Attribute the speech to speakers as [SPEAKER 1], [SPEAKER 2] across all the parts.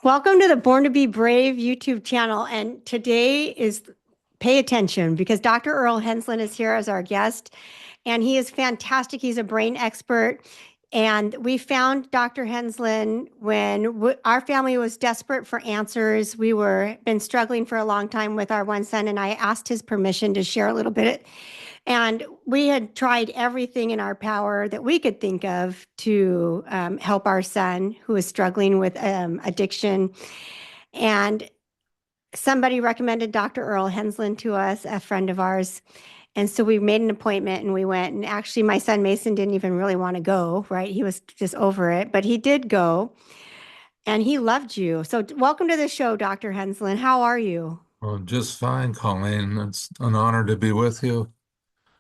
[SPEAKER 1] Welcome to the Born to Be Brave YouTube channel. And today is pay attention because Dr. Earl Henslin is here as our guest, and he is fantastic. He's a brain expert. And we found Dr. Henslin when our family was desperate for answers. We were been struggling for a long time with our one son, and I asked his permission to share a little bit. And we had tried everything in our power that we could think of to help our son who was struggling with addiction. And somebody recommended Dr. Earl Henslin to us, a friend of ours. And so we made an appointment and we went. And actually, my son Mason didn't even really want to go, right? He was just over it, but he did go and he loved you. So, welcome to the show, Dr. Henslin. How are you?
[SPEAKER 2] Well, just fine, Colleen. It's an honor to be with you.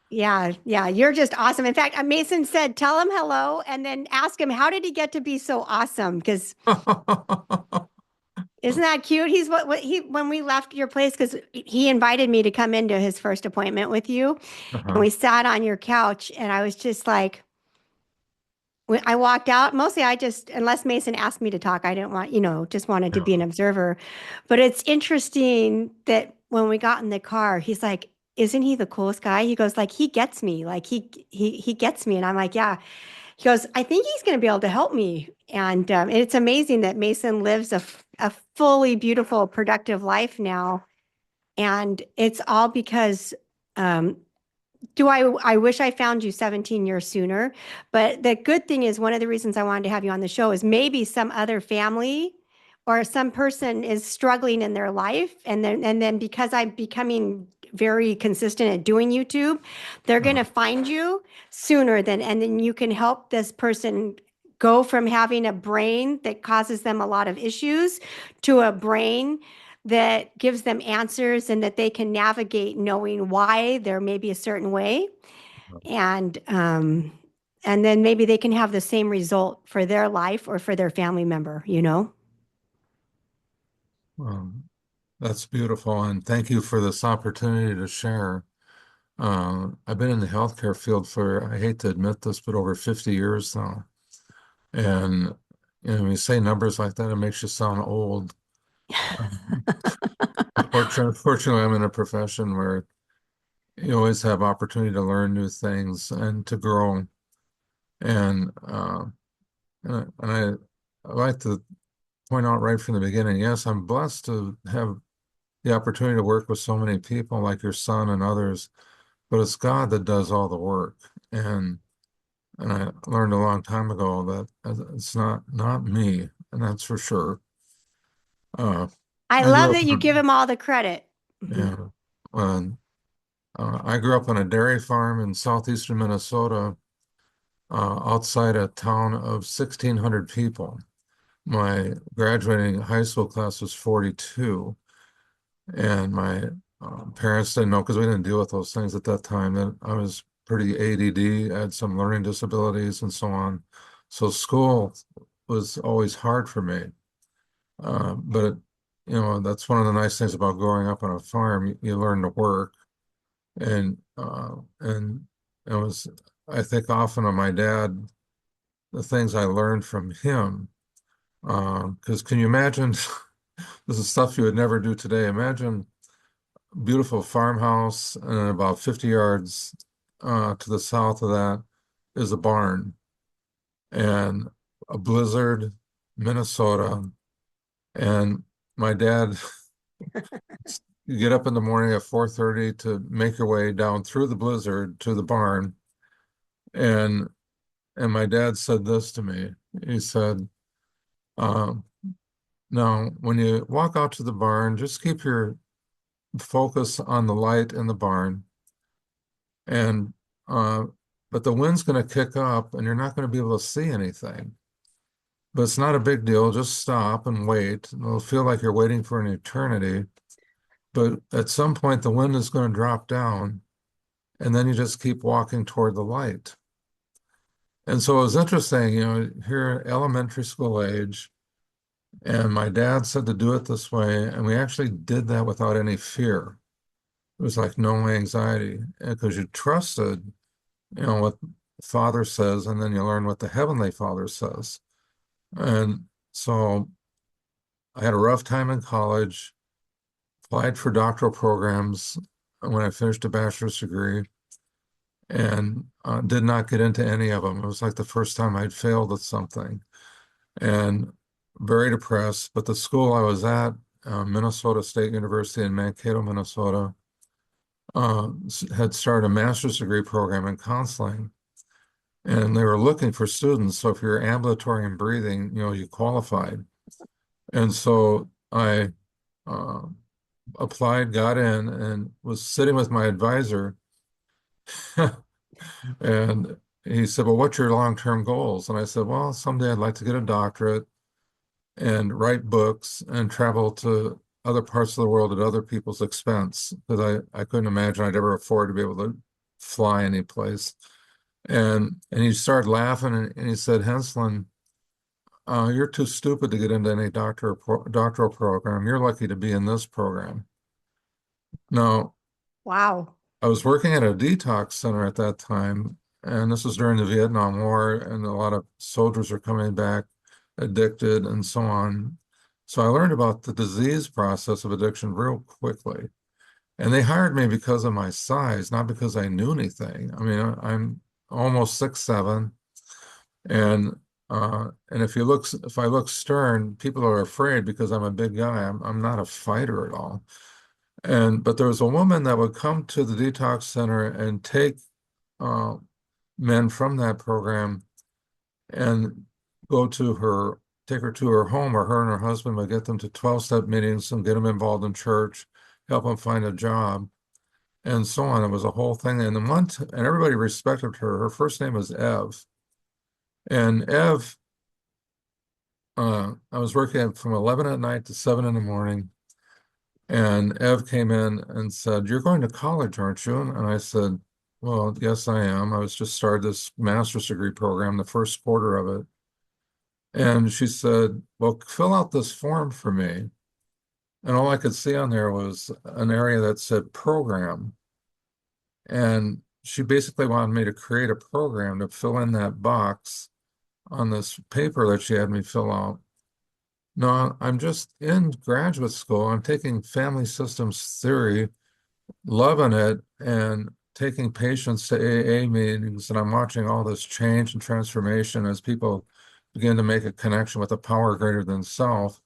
[SPEAKER 1] Yeah, you're just awesome. In fact, Mason said, tell him hello and then ask him, how did he get to be so awesome? Because isn't that cute? He's what he, when we left your place, because he invited me to come into his first appointment with you, and
[SPEAKER 2] Uh-huh.
[SPEAKER 1] we sat on your couch, and I was just like, when I walked out, mostly I just, unless Mason asked me to talk, I didn't want, just wanted to
[SPEAKER 2] Yeah.
[SPEAKER 1] be an observer. But it's interesting that when we got in the car, he's like, isn't he the coolest guy? He goes, like, he gets me. Like he gets me. And I'm like, yeah. He goes, I think he's going to be able to help me. And it's amazing that Mason lives a fully beautiful, productive life now. And it's all because um, I wish I found you 17 years sooner. But the good thing is, one of the reasons I wanted to have you on the show is maybe some other family or some person is struggling in their life. And then because I'm becoming very consistent at doing YouTube, they're going
[SPEAKER 2] Uh,
[SPEAKER 1] to find you sooner and then you can help this person go from having a brain that causes them a lot of issues to a brain that gives them answers and that they can navigate knowing why there may be a certain way, and and then maybe they can have the same result for their life or for their family member.
[SPEAKER 2] um, that's beautiful, and thank you for this opportunity to share. I've been in the healthcare field for, I hate to admit this, but over 50 years now. And when you say numbers like that, it makes you sound old. Um, Fortunately, I'm in a profession where you always have opportunity to learn new things and to grow. And I like to point out right from the beginning, yes, I'm blessed to have the opportunity to work with so many people like your son and others, but it's God that does all the work. And and I learned a long time ago that it's not me, and that's for sure. Uh,
[SPEAKER 1] I
[SPEAKER 2] I
[SPEAKER 1] love
[SPEAKER 2] grew up
[SPEAKER 1] that you give
[SPEAKER 2] on,
[SPEAKER 1] him all the credit. Mhm.
[SPEAKER 2] yeah, and, I grew up on a dairy farm in southeastern Minnesota, outside a town of 1,600 people. My graduating high school class was 42. And my parents didn't know because we didn't deal with those things at that time. That I was pretty ADD, had some learning disabilities and so on. So school was always hard for me. But that's one of the nice things about growing up on a farm. You learn to work, and it was, I think, often of my dad, the things I learned from him. Because can you imagine? This is stuff you would never do today. Imagine beautiful farmhouse, and about 50 yards to the south of that is a barn, and a blizzard, Minnesota. And my dad, you get up in the morning at 4:30 to make your way down through the blizzard to the barn. And my dad said this to me. He said, um, "Now, when you walk out to the barn, just keep your focus on the light in the barn. And uh, but the wind's going to kick up and you're not going to be able to see anything. But it's not a big deal. Just stop and wait. It'll feel like you're waiting for an eternity. But at some point, the wind is going to drop down, and then you just keep walking toward the light." And so it was interesting, here elementary school age, and my dad said to do it this way, and we actually did that without any fear. It was like no anxiety because you trusted what the Father says, and then you learn what the Heavenly Father says. And so I had a rough time in college, applied for doctoral programs when I finished a bachelor's degree, and did not get into any of them. It was like the first time I'd failed at something, and very depressed. But the school I was at, Minnesota State University in Mankato, Minnesota, had started a master's degree program in counseling, and they were looking for students. So if you're ambulatory and breathing, you qualified. And so I uh, applied, got in, and was sitting with my advisor. And he said, "Well, what's your long-term goals?" And I said, "Well, someday I'd like to get a doctorate and write books and travel to other parts of the world at other people's expense, because I couldn't imagine I'd ever afford to be able to fly any place." And he started laughing, and he said, "Henslin, you're too stupid to get into any doctoral program. You're lucky to be in this program." Now,
[SPEAKER 1] Wow.
[SPEAKER 2] I was working at a detox center at that time, and this was during the Vietnam War, and a lot of soldiers are coming back addicted and so on. So I learned about the disease process of addiction real quickly. And they hired me because of my size, not because I knew anything. I mean, I'm almost 6'7", and if I look stern, people are afraid because I'm a big guy. I'm not a fighter at all. But there was a woman that would come to the detox center and take uh, men from that program and take her to her home, or her and her husband would get them to 12-step meetings and get them involved in church, help them find a job, and so on. It was a whole thing. And everybody respected her. Her first name was Ev. And Ev, I was working from 11 at night to 7 in the morning. And Ev came in and said, "You're going to college, aren't you?" And I said, "Well, yes, I am. I was just started this master's degree program, the first quarter of it." And she said, "Well, fill out this form for me." And all I could see on there was an area that said program. And she basically wanted me to create a program to fill in that box on this paper that she had me fill out. No, I'm just in graduate school. I'm taking family systems theory, loving it, and taking patients to AA meetings, and I'm watching all this change and transformation as people begin to make a connection with a power greater than self.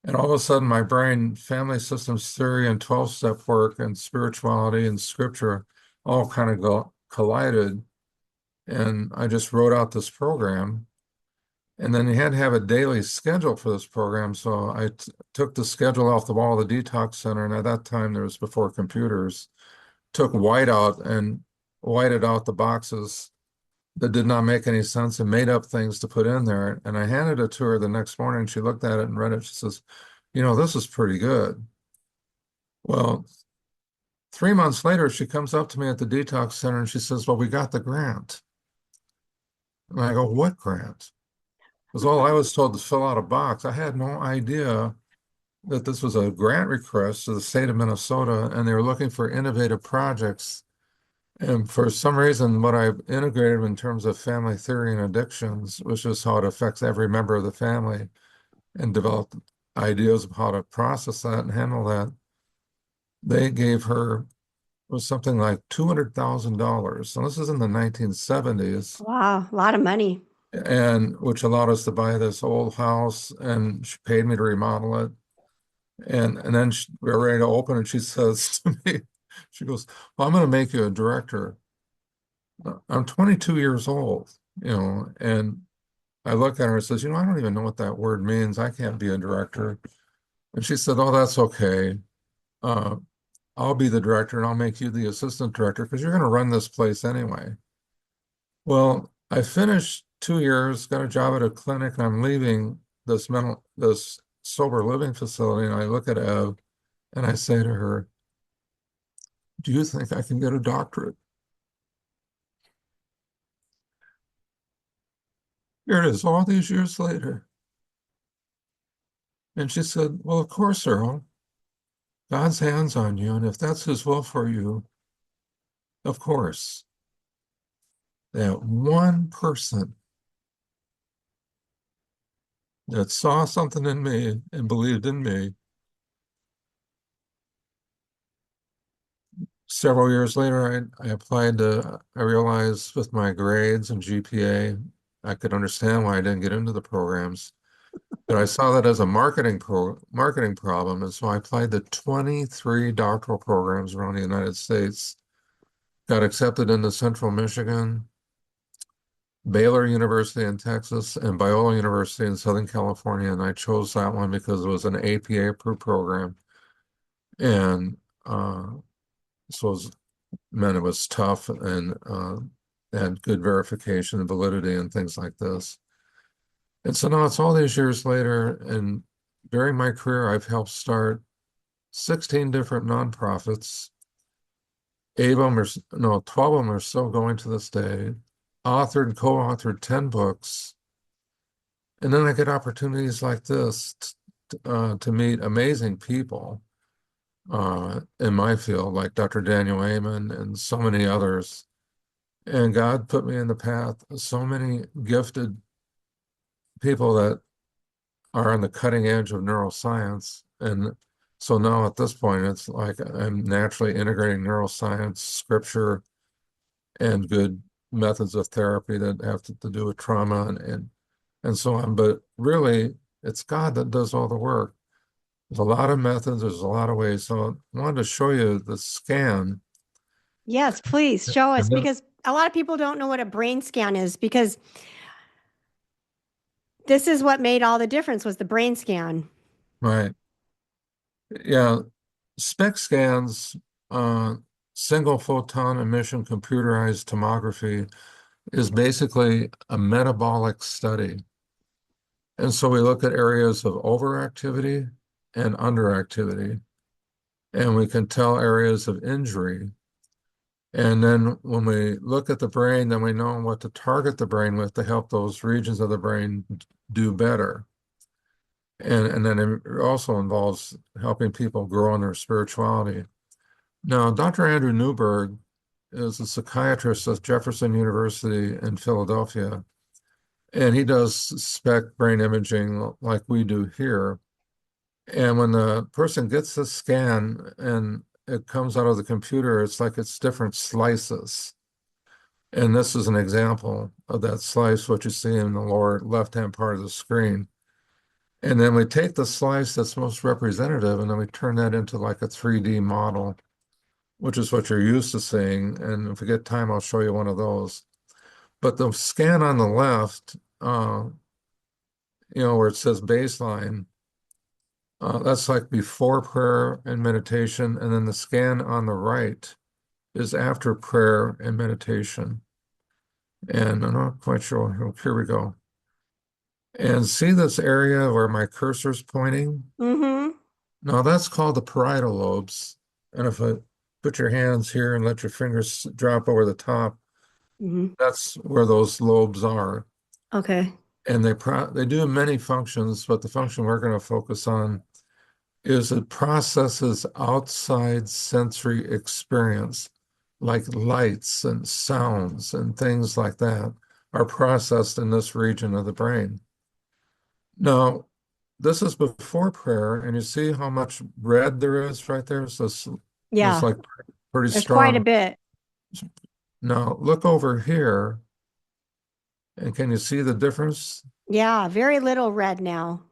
[SPEAKER 2] And all of a sudden, my brain, family systems theory and 12-step work and spirituality and scripture all kind of collided. And I just wrote out this program. And then you had to have a daily schedule for this program. So I took the schedule off the wall of the detox center. And at that time, there was before computers, took white out and whited out the boxes that did not make any sense and made up things to put in there. And I handed it to her the next morning. She looked at it and read it. She says, "This is pretty good." Well, 3 months later, she comes up to me at the detox center and she says, "Well, we got the grant." And I go, "What grant?" Because all I was told to fill out a box. I had no idea that this was a grant request to the state of Minnesota, and they were looking for innovative projects. And for some reason, what I've integrated in terms of family theory and addictions, which is how it affects every member of the family, and developed ideas of how to process that and handle that, they gave her was something like $200,000. And this is in the 1970s,
[SPEAKER 1] Wow. A lot of money.
[SPEAKER 2] and which allowed us to buy this old house, and she paid me to remodel it. And then we were ready to open, and she says to me, she goes, "Well, I'm going to make you a director." I'm 22 years old, and I look at her and says, "I don't even know what that word means. I can't be a director." And she said, "Oh, that's okay. Uh, I'll be the director and I'll make you the assistant director because you're going to run this place anyway." Well, I finished 2 years, got a job at a clinic, and I'm leaving this sober living facility. And I look at Ev and I say to her, "Do you think I can get a doctorate?" Here it is, all these years later. And she said, "Well, of course, Earl. God's hands on you. And if that's his will for you, of course." That one person that saw something in me and believed in me. Several years later, I applied I realized with my grades and GPA, I could understand why I didn't get into the programs. But I saw that as a marketing problem, and so I applied to 23 doctoral programs around the United States. Got accepted into Central Michigan, Baylor University in Texas, and Biola University in Southern California. And I chose that one because it was an APA approved program. And so it meant it was tough and had good verification and validity and things like this. And so now it's all these years later, and during my career, I've helped start 16 different nonprofits. 8 of them are, no, 12 of them are still going to this day, authored, co-authored 10 books. And then I get opportunities like this to meet amazing people in my field, like Dr. Daniel Amen and so many others. And God put me in the path of so many gifted people that are on the cutting edge of neuroscience. And so now at this point, it's like I'm naturally integrating neuroscience, scripture, and good methods of therapy that have to do with trauma and so on. But really, it's God that does all the work. There's a lot of methods, there's a lot of ways. So I wanted to show you the scan.
[SPEAKER 1] Yes, please show us
[SPEAKER 2] And then,
[SPEAKER 1] because a lot of people don't know what a brain scan is because this is what made all the difference was the brain scan.
[SPEAKER 2] right. Yeah, SPECT scans, uh, single photon emission computerized tomography is basically a metabolic study. And so we look at areas of overactivity and underactivity, and we can tell areas of injury. And then when we look at the brain, then we know what to target the brain with to help those regions of the brain do better. And then it also involves helping people grow in their spirituality. Now, Dr. Andrew Newberg is a psychiatrist at Jefferson University in Philadelphia, and he does SPECT brain imaging like we do here. And when the person gets the scan and it comes out of the computer, it's like it's different slices. And this is an example of that slice, what you see in the lower left-hand part of the screen. And then we take the slice that's most representative, and then we turn that into like a 3D model, which is what you're used to seeing. And if we get time, I'll show you one of those. But the scan on the left, where it says baseline, that's like before prayer and meditation. And then the scan on the right is after prayer and meditation. And I'm not quite sure. Oh, here we go. And see this area where my cursor's pointing?
[SPEAKER 1] Mm-hmm.
[SPEAKER 2] Now that's called the parietal lobes. And if I put your hands here and let your fingers drop over the top,
[SPEAKER 1] Mm-hmm.
[SPEAKER 2] that's where those lobes are.
[SPEAKER 1] Okay.
[SPEAKER 2] And they do many functions, but the function we're going to focus on is it processes outside sensory experience, like lights and sounds and things like that are processed in this region of the brain. Now, this is before prayer, and you see how much red there is right there? So it's
[SPEAKER 1] Yeah,
[SPEAKER 2] like pretty
[SPEAKER 1] there's quite a
[SPEAKER 2] strong.
[SPEAKER 1] bit.
[SPEAKER 2] Now, look over here, and can you see the difference?
[SPEAKER 1] Yeah, very little red now.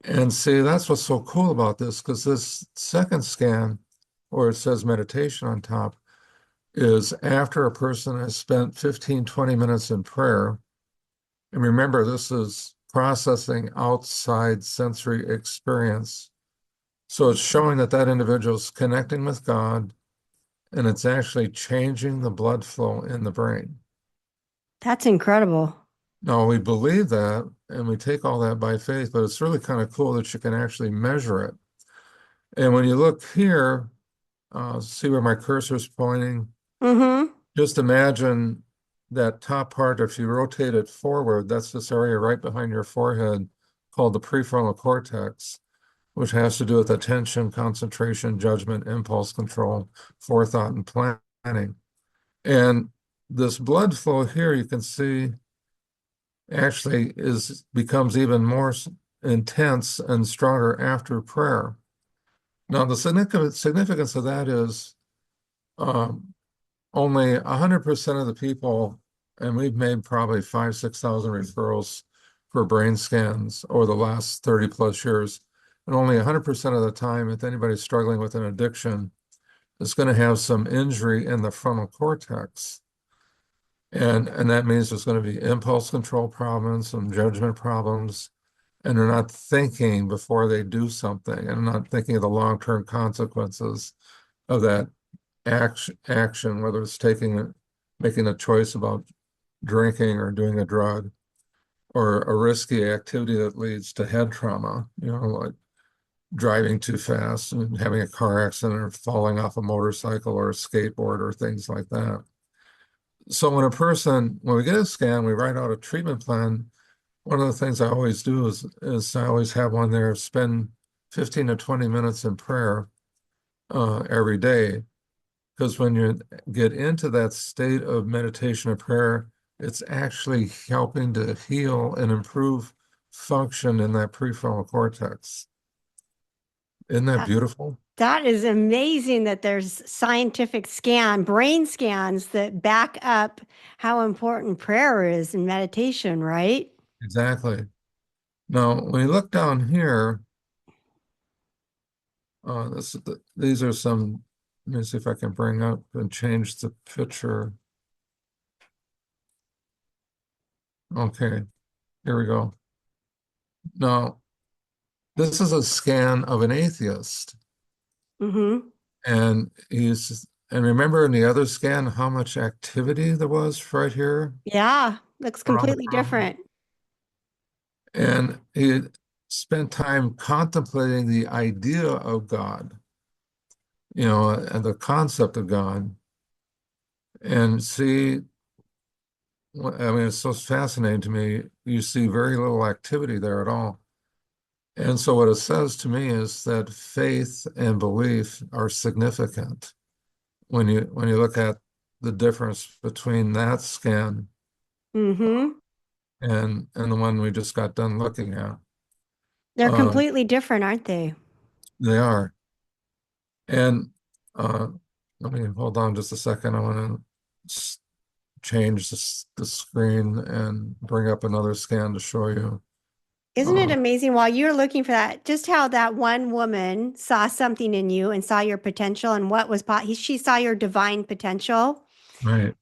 [SPEAKER 2] And see, that's what's so cool about this, because this second scan, where it says meditation on top, is after a person has spent 15, 20 minutes in prayer. And remember, this is processing outside sensory experience. So it's showing that that individual is connecting with God, and it's actually changing the blood flow in the brain.
[SPEAKER 1] That's incredible.
[SPEAKER 2] Now, we believe that and we take all that by faith, but it's really kind of cool that you can actually measure it. And when you look here, see where my cursor is pointing?
[SPEAKER 1] Mm-hmm.
[SPEAKER 2] Just imagine that top part, if you rotate it forward, that's this area right behind your forehead called the prefrontal cortex, which has to do with attention, concentration, judgment, impulse control, forethought, and planning. And this blood flow here, you can see actually is becomes even more intense and stronger after prayer. Now, the significance of that is um, only 100% of the people, and we've made probably 6,000 referrals for brain scans over the last 30 plus years. And only 100% of the time, if anybody's struggling with an addiction, is going to have some injury in the frontal cortex. And that means there's going to be impulse control problems, some judgment problems, and they're not thinking before they do something and not thinking of the long-term consequences of that action, whether it's making a choice about drinking or doing a drug or a risky activity that leads to head trauma, like driving too fast and having a car accident or falling off a motorcycle or a skateboard or things like that. So when we get a scan, we write out a treatment plan. One of the things I always do is I always have one there, spend 15 to 20 minutes in prayer every day. Because when you get into that state of meditation or prayer, it's actually helping to heal and improve function in that prefrontal cortex. Isn't that
[SPEAKER 1] That,
[SPEAKER 2] beautiful?
[SPEAKER 1] that is amazing that there's scientific brain scans that back up how important prayer is in meditation, right?
[SPEAKER 2] Exactly. Now, when you look down here, these are some, let me see if I can bring up and change the picture. Okay, here we go. Now, this is a scan of an atheist.
[SPEAKER 1] Mm-hmm.
[SPEAKER 2] And remember in the other scan how much activity there was right here
[SPEAKER 1] Yeah, looks
[SPEAKER 2] around the
[SPEAKER 1] completely
[SPEAKER 2] brain.
[SPEAKER 1] different.
[SPEAKER 2] And he spent time contemplating the idea of God, and the concept of God. And see, I mean, it's so fascinating to me. You see very little activity there at all. And so what it says to me is that faith and belief are significant when you look at the difference between that scan
[SPEAKER 1] Mm-hmm.
[SPEAKER 2] and the one we just got done looking at.
[SPEAKER 1] They're
[SPEAKER 2] Uh,
[SPEAKER 1] completely different, aren't they?
[SPEAKER 2] they are. And uh, let me hold on just a second. I want to change the screen and bring up another scan to show you.
[SPEAKER 1] Isn't it
[SPEAKER 2] Uh,
[SPEAKER 1] amazing while you're looking for that, just how that one woman saw something in you and saw your potential and what was, she saw your divine potential.
[SPEAKER 2] right,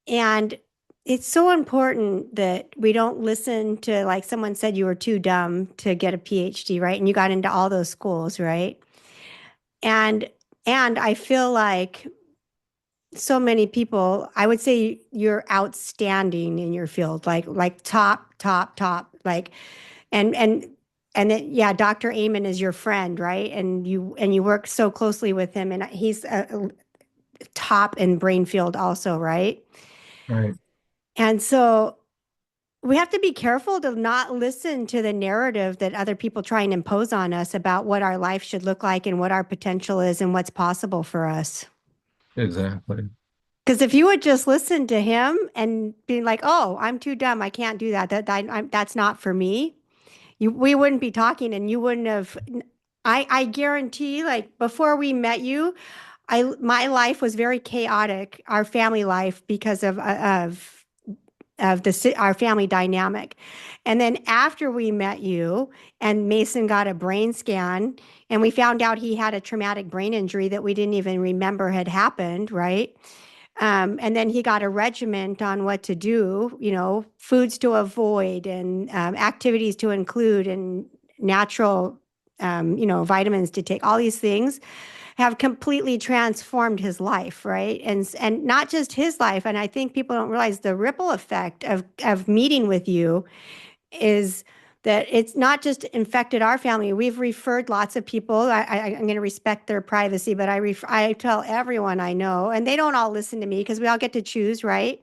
[SPEAKER 1] And it's so important that we don't listen to, like someone said, you were too dumb to get a PhD, right? And you got into all those schools, right? And and I feel like so many people, I would say you're outstanding in your field, like top, top, top, like and and and then yeah, Dr. Amen is your friend, right? And you work so closely with him, and he's a top in brain field also, right?
[SPEAKER 2] right,
[SPEAKER 1] And so we have to be careful to not listen to the narrative that other people try and impose on us about what our life should look like and what our potential is and what's possible for us.
[SPEAKER 2] exactly.
[SPEAKER 1] Because if you would just listen to him and be like, "Oh, I'm too dumb. I can't do that. That's not for me." We wouldn't be talking, and you wouldn't have. I guarantee, like before we met you, my life was very chaotic. Our family life because of our family dynamic. And then after we met you and Mason got a brain scan and we found out he had a traumatic brain injury that we didn't even remember had happened, right? And then he got a regimen on what to do, foods to avoid and activities to include and natural, vitamins to take, all these things have completely transformed his life, right? And not just his life. And I think people don't realize the ripple effect of meeting with you is that it's not just infected our family. We've referred lots of people. I'm going to respect their privacy, but I tell everyone I know, and they don't all listen to me because we all get to choose, right?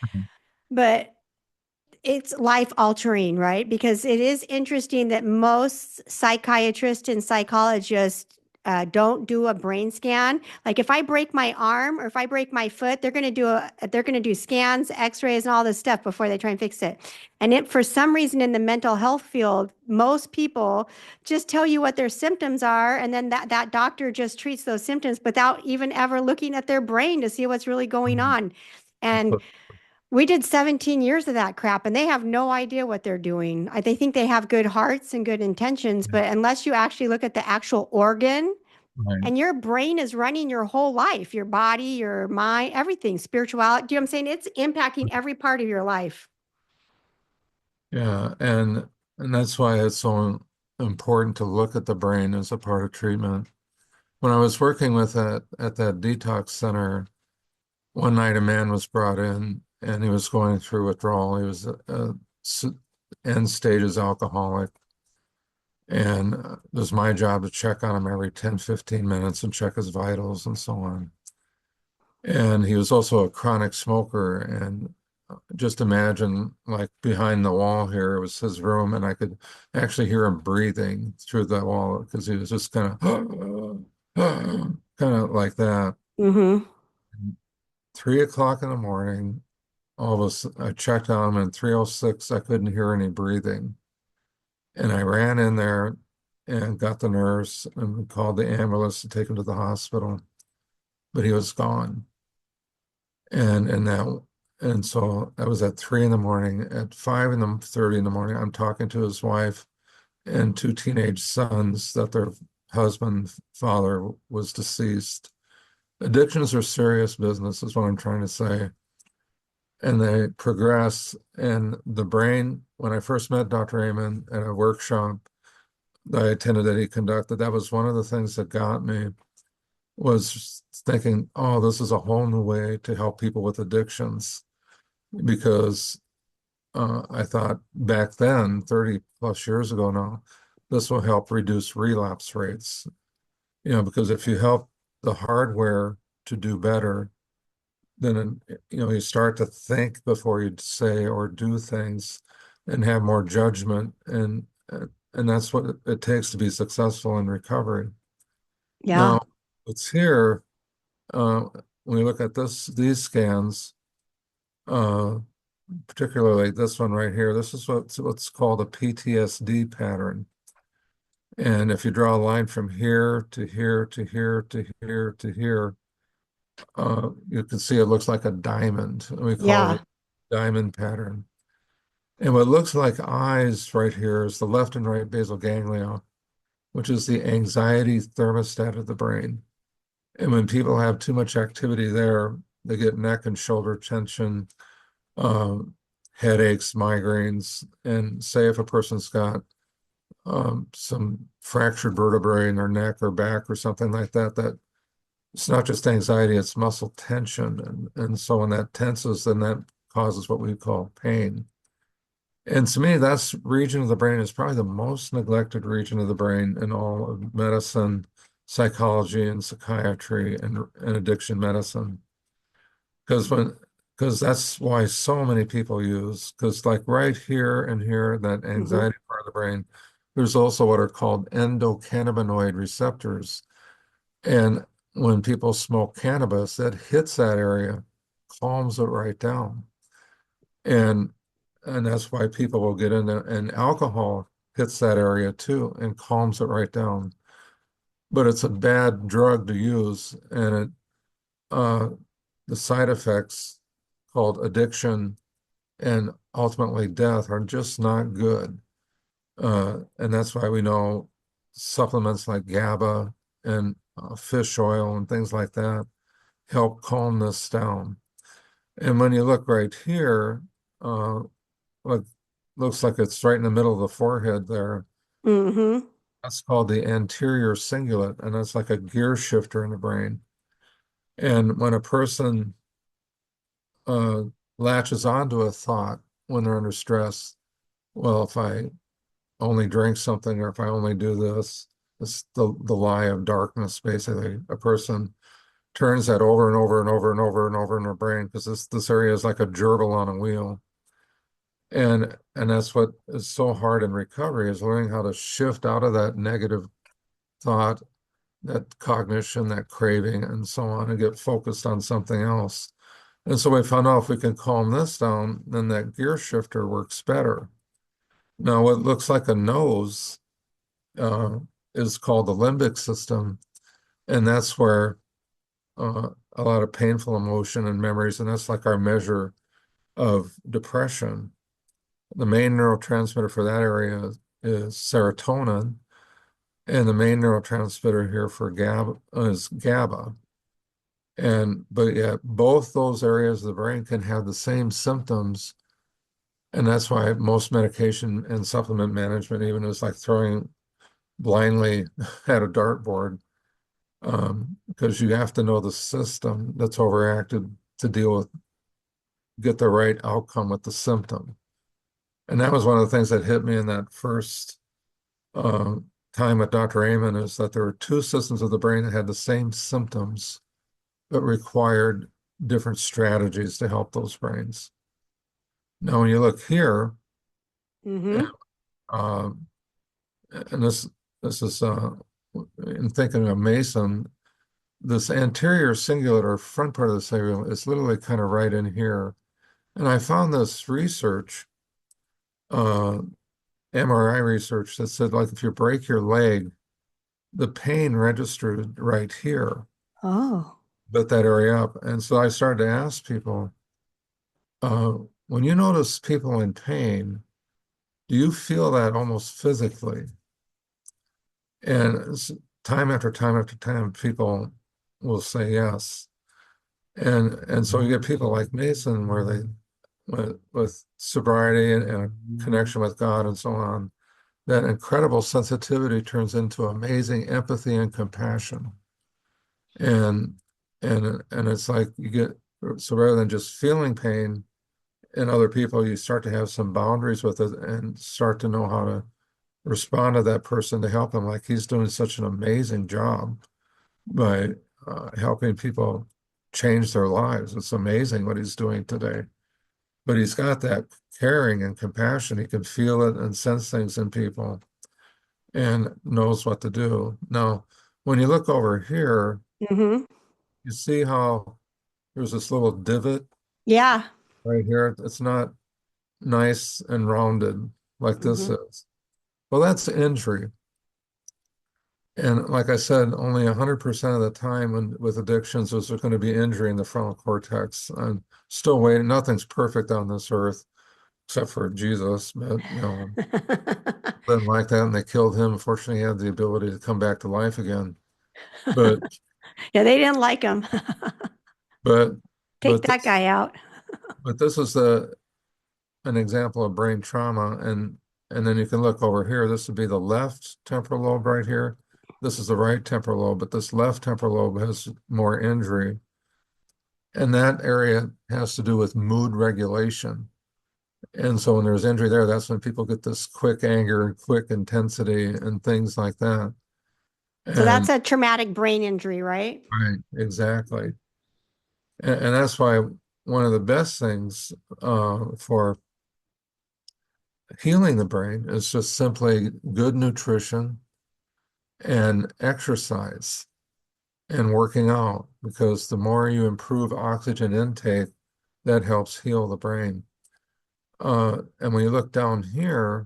[SPEAKER 2] Mhm.
[SPEAKER 1] But it's life altering, right? Because it is interesting that most psychiatrists and psychologists don't do a brain scan. Like if I break my arm or if I break my foot, they're going to do scans, x-rays and all this stuff before they try and fix it. And it, for some reason in the mental health field, most people just tell you what their symptoms are. And then that doctor just treats those symptoms without even ever looking at their brain to see what's really going on. And we did 17 years of that crap and they have no idea what they're doing. They think they have good hearts and good intentions, but unless you actually look at the actual organ,
[SPEAKER 2] Right.
[SPEAKER 1] and your brain is running your whole life, your body, your mind, everything, spirituality. Do you know what I'm saying? It's impacting every part of your life.
[SPEAKER 2] Yeah, and that's why it's so important to look at the brain as a part of treatment. When I was working with that at that detox center, one night a man was brought in and he was going through withdrawal. He was end stages alcoholic. And it was my job to check on him every 10, 15 minutes and check his vitals and so on. And he was also a chronic smoker. And just imagine, like behind the wall here, it was his room, and I could actually hear him breathing through the wall because he was just kind of, kind of like that.
[SPEAKER 1] Mm-hmm.
[SPEAKER 2] 3 o'clock in the morning, all of us, I checked on him, and 3:06, I couldn't hear any breathing. And I ran in there and got the nurse and we called the ambulance to take him to the hospital, but he was gone. And so that was at 3 in the morning. At 5:30 in the morning, I'm talking to his wife and two teenage sons that their husband, father was deceased. Addictions are serious business, is what I'm trying to say. And they progress. And the brain, when I first met Dr. Amen at a workshop that I attended that he conducted, that was one of the things that got me, was thinking, oh, this is a whole new way to help people with addictions. Because I thought back then, 30 plus years ago now, this will help reduce relapse rates. Because if you help the hardware to do better, then you start to think before you say or do things and have more judgment, and that's what it takes to be successful in recovery.
[SPEAKER 1] Yeah.
[SPEAKER 2] Now, it's here, uh, when you look at these scans, uh, particularly this one right here, this is what's called a PTSD pattern. And if you draw a line from here to here to here to here to here, you can see it looks like a diamond. We call
[SPEAKER 1] Yeah.
[SPEAKER 2] it a diamond pattern. And what looks like eyes right here is the left and right basal ganglia, which is the anxiety thermostat of the brain. And when people have too much activity there, they get neck and shoulder tension, um, headaches, migraines. And say if a person's got some fractured vertebrae in their neck or back or something like that, that it's not just anxiety, it's muscle tension. And so when that tenses, then that causes what we call pain. And to me, that's region of the brain is probably the most neglected region of the brain in all of medicine, psychology, and psychiatry and addiction medicine. Because that's why so many people use, because like right here and here, that
[SPEAKER 1] Mm-hmm.
[SPEAKER 2] anxiety part of the brain, there's also what are called endocannabinoid receptors. And when people smoke cannabis, that hits that area, calms it right down. And and that's why people will get into, and alcohol hits that area too and calms it right down. But it's a bad drug to use, and uh, the side effects called addiction and ultimately death are just not good. And that's why we know supplements like GABA and fish oil and things like that help calm this down. And when you look right here, uh, look, looks like it's right in the middle of the forehead there.
[SPEAKER 1] Mm-hmm.
[SPEAKER 2] That's called the anterior cingulate, and that's like a gear shifter in the brain. And when a person uh, latches onto a thought when they're under stress, well, if I only drink something or if I only do this, it's the lie of darkness, basically. A person turns that over and over and over and over and over in their brain because this area is like a gerbil on a wheel. And that's what is so hard in recovery, is learning how to shift out of that negative thought that cognition, that craving, and so on, and get focused on something else. And so we found out if we can calm this down, then that gear shifter works better. Now, what looks like a nose uh, is called the limbic system, and that's where a lot of painful emotion and memories, and that's like our measure of depression. The main neurotransmitter for that area is serotonin, and the main neurotransmitter here for GABA is GABA. But yet both those areas of the brain can have the same symptoms, and that's why most medication and supplement management even is like throwing blindly at a dartboard, because you have to know the system that's overacted to get the right outcome with the symptom. And that was one of the things that hit me in that first uh, time with Dr. Amen, is that there were two systems of the brain that had the same symptoms, but required different strategies to help those brains. Now, when you look here,
[SPEAKER 1] Mm-hmm.
[SPEAKER 2] uh, and this is in thinking of Mason, this anterior cingulate or front part of the cerebellum is literally kind of right in here. And I found this research, uh, MRI research, that said, like, if you break your leg, the pain registered right here,
[SPEAKER 1] Oh.
[SPEAKER 2] lit that area up. And so I started to ask people, uh, when you notice people in pain, do you feel that almost physically? And time after time after time, people will say yes. And so you get people like Mason, where they, with sobriety and a connection with God and so on, that incredible sensitivity turns into amazing empathy and compassion. And and it's like you get, so rather than just feeling pain in other people, you start to have some boundaries with it and start to know how to respond to that person to help him. Like, he's doing such an amazing job by helping people change their lives. It's amazing what he's doing today. But he's got that caring and compassion. He can feel it and sense things in people and knows what to do. Now, when you look over here,
[SPEAKER 1] Mm-hmm.
[SPEAKER 2] you see how there's this little divot
[SPEAKER 1] Yeah.
[SPEAKER 2] right here. It's not nice and rounded like this
[SPEAKER 1] Mm-hmm.
[SPEAKER 2] is. Well, that's injury. And like I said, only 100% of the time with addictions is there going to be injury in the frontal cortex. I'm still waiting. Nothing's perfect on this earth except for Jesus, but didn't like that, and they killed him. Unfortunately, he had the ability to come back to life again. But
[SPEAKER 1] Yeah, they didn't like him.
[SPEAKER 2] but
[SPEAKER 1] Take
[SPEAKER 2] but
[SPEAKER 1] that
[SPEAKER 2] this
[SPEAKER 1] guy out.
[SPEAKER 2] but this is an example of brain trauma, and then you can look over here. This would be the left temporal lobe right here. This is the right temporal lobe, but this left temporal lobe has more injury. And that area has to do with mood regulation. And so when there's injury there, that's when people get this quick anger and quick intensity and things like that.
[SPEAKER 1] So that's
[SPEAKER 2] And
[SPEAKER 1] a traumatic brain injury, right?
[SPEAKER 2] right, exactly. And that's why one of the best things for healing the brain is just simply good nutrition and exercise and working out, because the more you improve oxygen intake, that helps heal the brain. And when you look down here,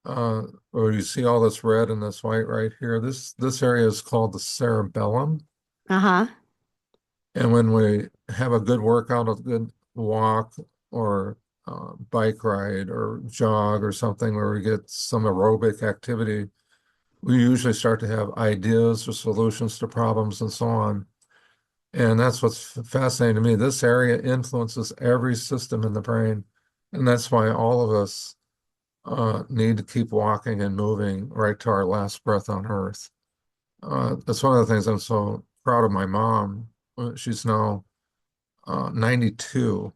[SPEAKER 2] or you see all this red and this white right here, this area is called the cerebellum.
[SPEAKER 1] Uh-huh.
[SPEAKER 2] And when we have a good workout, a good walk or bike ride or jog or something where we get some aerobic activity, we usually start to have ideas or solutions to problems and so on. And that's what's fascinating to me. This area influences every system in the brain. And that's why all of us need to keep walking and moving right to our last breath on earth. That's one of the things I'm so proud of my mom. She's now 92.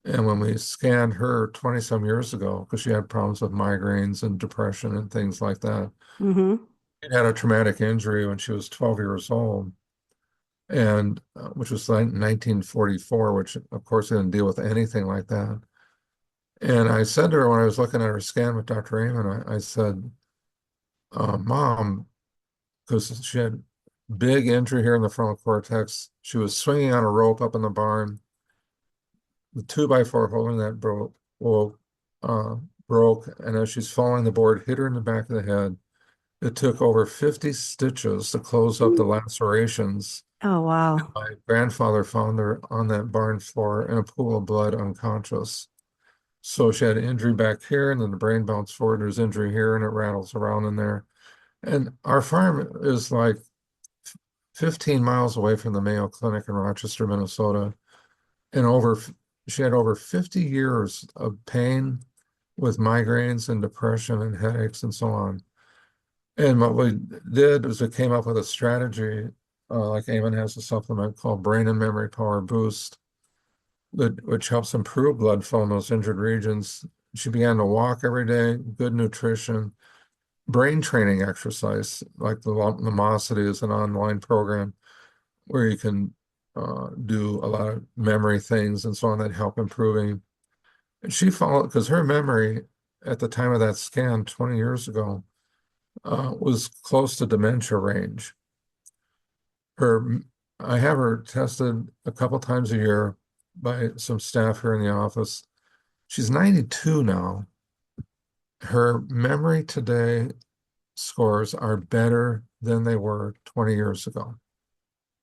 [SPEAKER 2] And when we scanned her 20 some years ago, because she had problems with migraines and depression and things like that,
[SPEAKER 1] Mm-hmm.
[SPEAKER 2] she had a traumatic injury when she was 12 years old, and which was like 1944, which of course didn't deal with anything like that. And I said to her when I was looking at her scan with Dr. Amen, I said, Mom, because she had big injury here in the frontal cortex. She was swinging on a rope up in the barn. The 2x4 holding that uh, broke, and as she's falling, the board hit her in the back of the head. It took over 50 stitches to close up the lacerations.
[SPEAKER 1] Oh, wow.
[SPEAKER 2] My grandfather found her on that barn floor in a pool of blood, unconscious. So she had an injury back here, and then the brain bounced forward. There's injury here, and it rattles around in there. And our farm is like 15 miles away from the Mayo Clinic in Rochester, Minnesota. And she had over 50 years of pain with migraines and depression and headaches and so on. And what we did was we came up with a strategy, like Eamon has a supplement called Brain and Memory Power Boost, which helps improve blood flow in those injured regions. She began to walk every day, good nutrition, brain training exercise, like the Lumosity is an online program where you can do a lot of memory things and so on that help improving. And she followed, because her memory at the time of that scan 20 years ago was close to dementia range. I have her tested a couple times a year by some staff here in the office. She's 92 now. Her memory today scores are better than they were 20 years ago.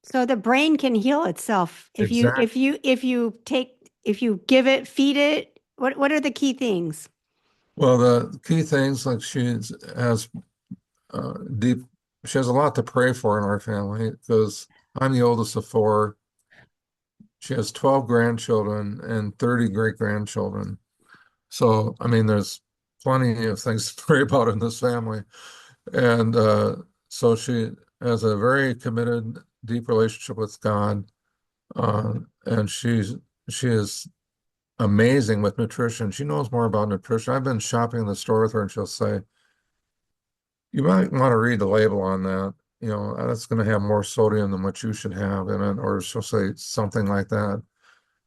[SPEAKER 1] So the brain can heal itself
[SPEAKER 2] Exactly.
[SPEAKER 1] if you give it, feed it. What are the key things?
[SPEAKER 2] Well, the key things like has deep, she has a lot to pray for in our family because I'm the oldest of four. She has 12 grandchildren and 30 great-grandchildren. So, I mean, there's plenty of things to pray about in this family. And so she has a very committed, deep relationship with God. And she is amazing with nutrition. She knows more about nutrition. I've been shopping in the store with her, and she'll say, "You might want to read the label on that. You know, that's going to have more sodium than what you should have in it." Or she'll say something like that.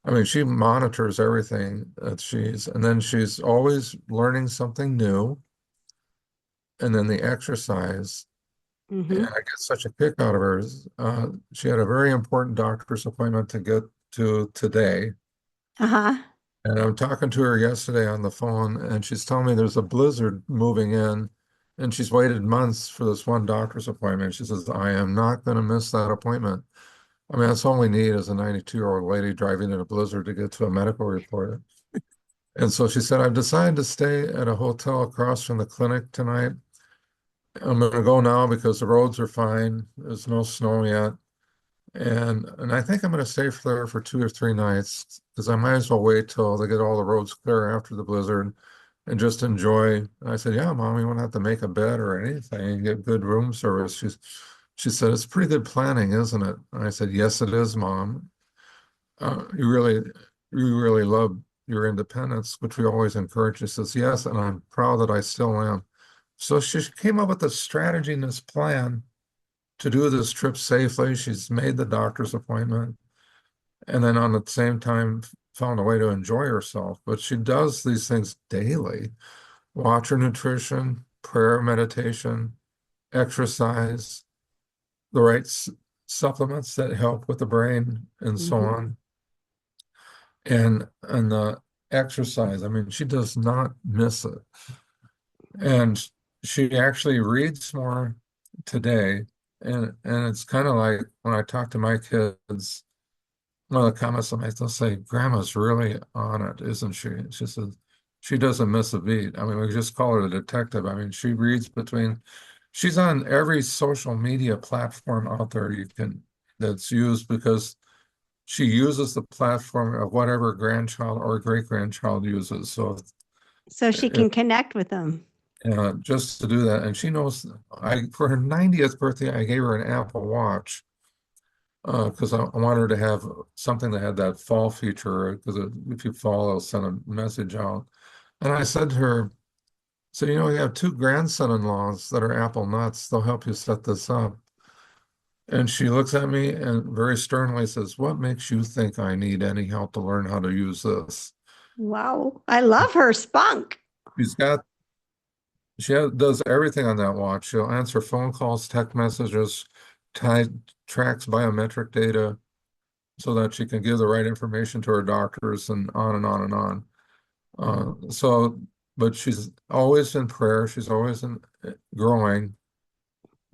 [SPEAKER 2] I mean, she monitors everything and then she's always learning something new. And then the exercise, and
[SPEAKER 1] Mm-hmm.
[SPEAKER 2] I get such a kick out of her. She had a very important doctor's appointment to get to today.
[SPEAKER 1] Uh-huh.
[SPEAKER 2] And I'm talking to her yesterday on the phone, and she's telling me there's a blizzard moving in, and she's waited months for this one doctor's appointment. She says, I am not going to miss that appointment. I mean, that's all we need is a 92-year-old lady driving in a blizzard to get to a medical report. And so she said, I've decided to stay at a hotel across from the clinic tonight. I'm going to go now because the roads are fine. There's no snow yet. And I think I'm going to stay there for 2 or 3 nights because I might as well wait till they get all the roads clear after the blizzard and just enjoy. And I said, yeah, Mom, you won't have to make a bed or anything, get good room service. She said, it's pretty good planning, isn't it? And I said, yes, it is, Mom. You really love your independence, which we always encourage. She says, yes, and I'm proud that I still am. So she came up with a strategy and this plan to do this trip safely. She's made the doctor's appointment and then on the same time found a way to enjoy herself. But she does these things daily. Watch her nutrition, prayer, meditation, exercise, the right supplements that help with the brain and so
[SPEAKER 1] Mm-hmm.
[SPEAKER 2] on. And the exercise, I mean, she does not miss it. And she actually reads more today. And it's kind of like when I talk to my kids, one of the comments I make, they'll say, Grandma's really on it, isn't she? She says, she doesn't miss a beat. I mean, we just call her the detective. I mean, she's on every social media platform out there that's used because she uses the platform of whatever grandchild or great-grandchild uses. So
[SPEAKER 1] So she
[SPEAKER 2] it,
[SPEAKER 1] can connect with them.
[SPEAKER 2] just to do that. And she knows for her 90th birthday, I gave her an Apple Watch because I wanted her to have something that had that fall feature because if you fall, it'll send a message out. And I said to her, so, you have two grandson-in-laws that are Apple nuts. They'll help you set this up. And she looks at me and very sternly says, what makes you think I need any help to learn how to use this?
[SPEAKER 1] Wow. I love her spunk.
[SPEAKER 2] She's got does everything on that watch. She'll answer phone calls, text messages, tie, tracks biometric data so that she can give the right information to her doctors and on and on and on. But she's always in prayer. She's always growing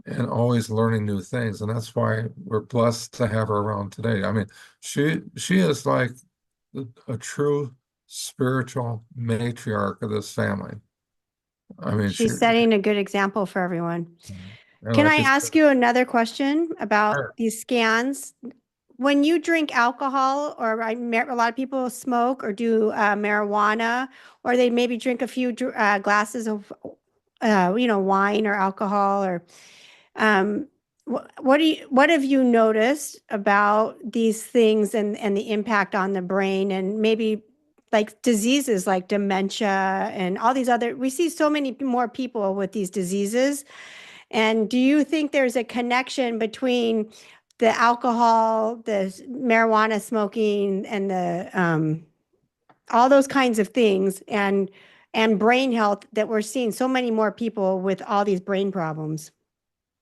[SPEAKER 2] and always learning new things. And that's why we're blessed to have her around today. I mean, she is like a true spiritual matriarch of this family. I mean,
[SPEAKER 1] She's setting a good example for everyone.
[SPEAKER 2] and
[SPEAKER 1] Can
[SPEAKER 2] like
[SPEAKER 1] I
[SPEAKER 2] you said,
[SPEAKER 1] ask you another question about
[SPEAKER 2] sure.
[SPEAKER 1] these scans? When you drink alcohol, or a lot of people smoke or do marijuana, or they maybe drink a few glasses of, wine or alcohol, or um, what have you noticed about these things and the impact on the brain and maybe like diseases like dementia and all these other, we see so many more people with these diseases. And do you think there's a connection between the alcohol, the marijuana smoking, and the all those kinds of things, and brain health, that we're seeing so many more people with all these brain problems?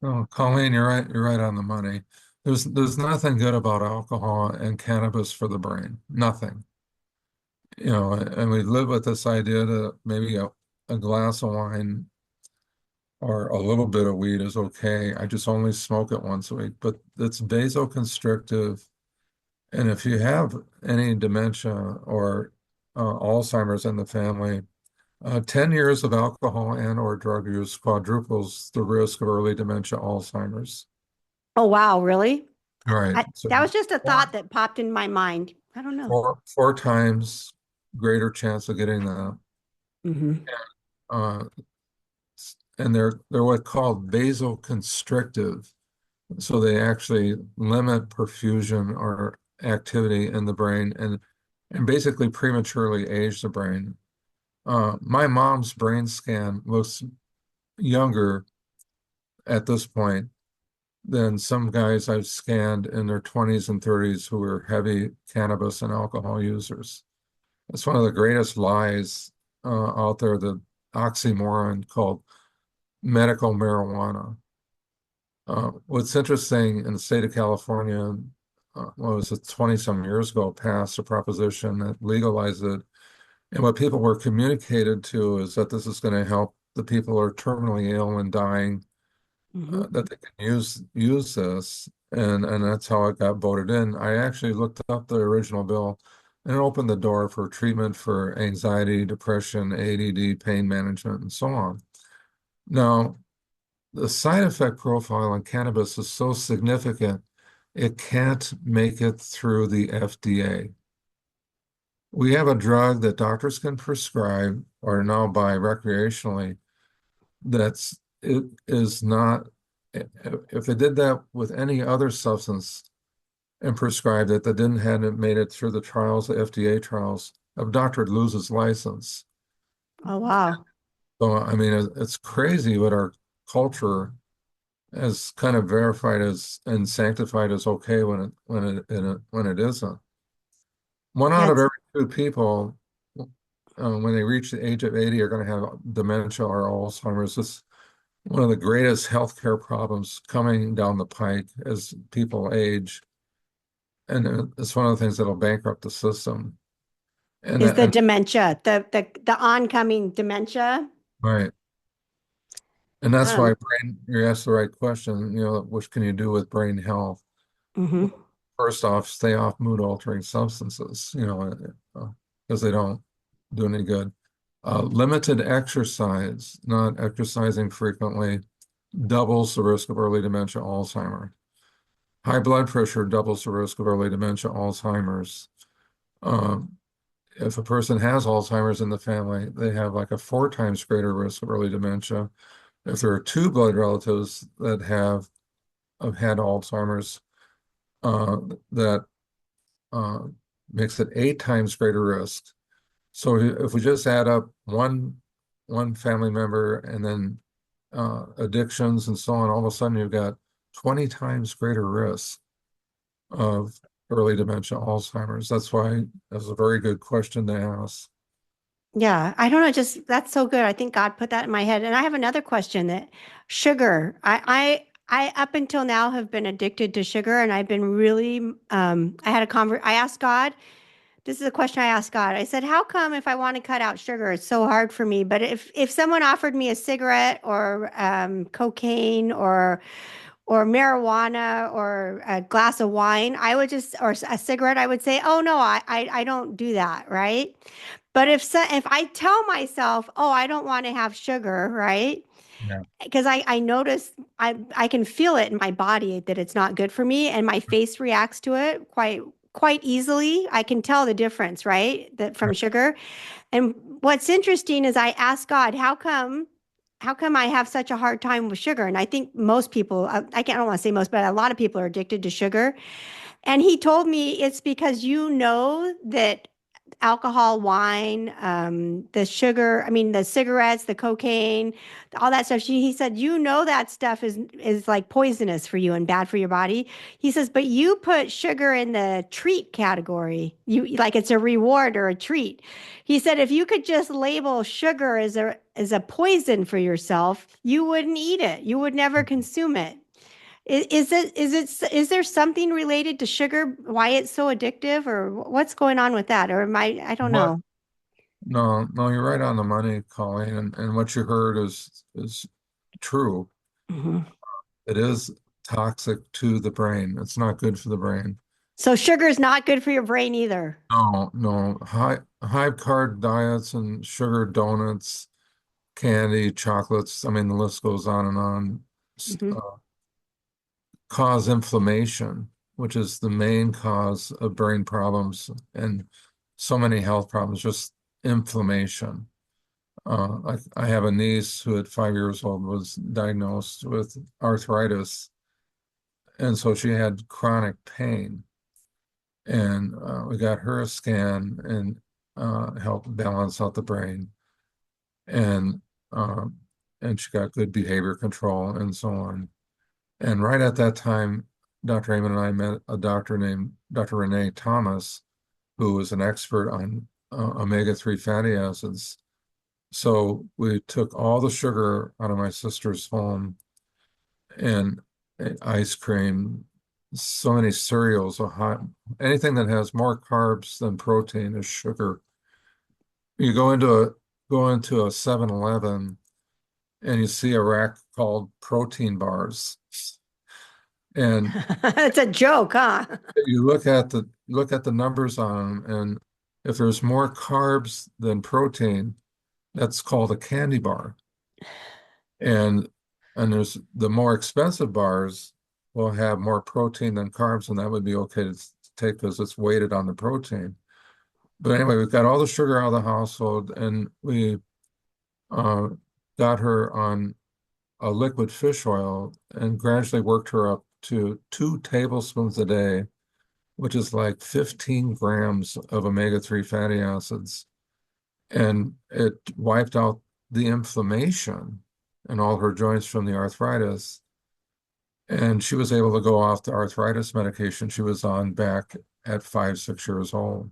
[SPEAKER 2] Oh, Colleen, you're right. You're right on the money. There's nothing good about alcohol and cannabis for the brain. Nothing. And we live with this idea that maybe a glass of wine or a little bit of weed is okay. I just only smoke it once a week, but it's vasoconstrictive. And if you have any dementia or Alzheimer's in the family, 10 years of alcohol and or drug use quadruples the risk of early dementia Alzheimer's.
[SPEAKER 1] Oh, wow, really?
[SPEAKER 2] All right. So
[SPEAKER 1] That was just a
[SPEAKER 2] four,
[SPEAKER 1] thought that popped in my mind. I don't know.
[SPEAKER 2] four times greater chance of getting that.
[SPEAKER 1] Hmm.
[SPEAKER 2] Uh, and they're what called vasoconstrictive. So they actually limit perfusion or activity in the brain and basically prematurely age the brain. My mom's brain scan looks younger at this point than some guys I've scanned in their 20s and 30s who were heavy cannabis and alcohol users. It's one of the greatest lies out there, the oxymoron called medical marijuana. What's interesting in the state of California, what was it, 20 some years ago, passed a proposition that legalized it. And what people were communicated to is that this is going to help the people who are terminally ill and dying,
[SPEAKER 1] Hmm.
[SPEAKER 2] that they can use this. And that's how it got voted in. I actually looked up the original bill and it opened the door for treatment for anxiety, depression, ADD, pain management, and so on. Now, the side effect profile on cannabis is so significant, it can't make it through the FDA. We have a drug that doctors can prescribe or now buy recreationally it is not, if they did that with any other substance and prescribed it that didn't hadn't made it through the trials, the FDA trials, a doctor would lose his license.
[SPEAKER 1] Oh, wow.
[SPEAKER 2] So, I mean, it's crazy what our culture as kind of verified as and sanctified as okay when it isn't. One out of
[SPEAKER 1] Yes.
[SPEAKER 2] every two people, when they reach the age of 80, are going to have dementia or Alzheimer's. It's one of the greatest healthcare problems coming down the pike as people age, and it's one of the things that'll bankrupt the system. And
[SPEAKER 1] Is the
[SPEAKER 2] and
[SPEAKER 1] dementia, the oncoming dementia?
[SPEAKER 2] right, and that's
[SPEAKER 1] Um,
[SPEAKER 2] why you asked the right question. What can you do with brain health?
[SPEAKER 1] mhm.
[SPEAKER 2] Well, first off, stay off mood altering substances, because they don't do any good. Limited exercise, not exercising frequently, doubles the risk of early dementia, Alzheimer. High blood pressure doubles the risk of early dementia, Alzheimer's. Um, if a person has Alzheimer's in the family, they have like a 4 times greater risk of early dementia. If there are two blood relatives that have had Alzheimer's, uh, that uh, makes it 8 times greater risk. So if we just add up one family member and then addictions and so on, all of a sudden you've got 20 times greater risk of early dementia, Alzheimer's. That's why that's a very good question to ask.
[SPEAKER 1] Yeah, I don't know, just that's so good. I think God put that in my head. And I have another question that sugar. I up until now have been addicted to sugar and I've been really I asked God, this is a question I asked God. I said, "How come if I want to cut out sugar, it's so hard for me? But if someone offered me a cigarette or cocaine or marijuana or a glass of wine, I would just, or a cigarette, I would say, oh no, I don't do that, right? But if I tell myself, oh, I don't want to have sugar, right?
[SPEAKER 2] Yeah.
[SPEAKER 1] Because I notice I can feel it in my body that it's not good for me, and my face reacts to it quite easily. I can tell the difference, right? That from sugar. And what's interesting is I asked God, how come I have such a hard time with sugar? And I think most people, I don't want to say most, but a lot of people are addicted to sugar. And he told me it's because you know that alcohol, wine, the sugar, I mean, the cigarettes, the cocaine, all that stuff. He said, you know, that stuff is like poisonous for you and bad for your body. He says, but you put sugar in the treat category. You like it's a reward or a treat. He said, if you could just label sugar as a poison for yourself, you wouldn't eat it. You would never consume it. Is there something related to sugar, why it's so addictive, or what's going on with that? Or I don't
[SPEAKER 2] What?
[SPEAKER 1] know.
[SPEAKER 2] No, no, you're right on the money, Colleen, and what you heard is true.
[SPEAKER 1] Mhm.
[SPEAKER 2] It is toxic to the brain. It's not good for the brain.
[SPEAKER 1] So sugar is not good for your brain either.
[SPEAKER 2] No, no, high carb diets and sugar donuts, candy, chocolates. I mean, the list goes on and on.
[SPEAKER 1] Hmm.
[SPEAKER 2] Cause inflammation, which is the main cause of brain problems and so many health problems, just inflammation. I have a niece who at 5 years old was diagnosed with arthritis, and so she had chronic pain. And we got her a scan and helped balance out the brain, and um, and she got good behavior control and so on. And right at that time, Dr. Amen and I met a doctor named Dr. Renee Thomas, who was an expert on omega-3 fatty acids. So we took all the sugar out of my sister's home and ice cream, so many cereals, anything that has more carbs than protein is sugar. You go into a 7-Eleven and you see a rack called protein bars. And
[SPEAKER 1] It's a joke, huh?
[SPEAKER 2] you look at the numbers on them, and if there's more carbs than protein, that's called a candy bar. And there's the more expensive bars will have more protein than carbs, and that would be okay to take because it's weighted on the protein. But anyway, we've got all the sugar out of the household, and we uh, got her on a liquid fish oil and gradually worked her up to 2 tablespoons a day, which is like 15 grams of omega-3 fatty acids. And it wiped out the inflammation in all her joints from the arthritis. And she was able to go off the arthritis medication she was on back at 5, 6 years old.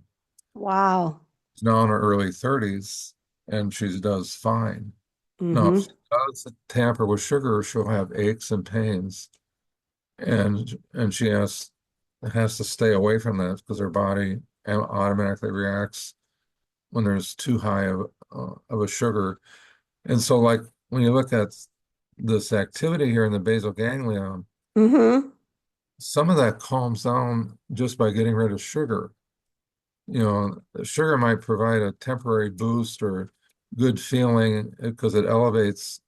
[SPEAKER 1] Wow.
[SPEAKER 2] She's now in her early 30s and she does fine. Now, if
[SPEAKER 1] Hmm.
[SPEAKER 2] she does tamper with sugar, she'll have aches and pains. And she has to stay away from that because her body automatically reacts when there's too high of a sugar. And so, like when you look at this activity here in the basal ganglia,
[SPEAKER 1] Hmm.
[SPEAKER 2] some of that calms down just by getting rid of sugar. Sugar might provide a temporary boost or good feeling because it elevates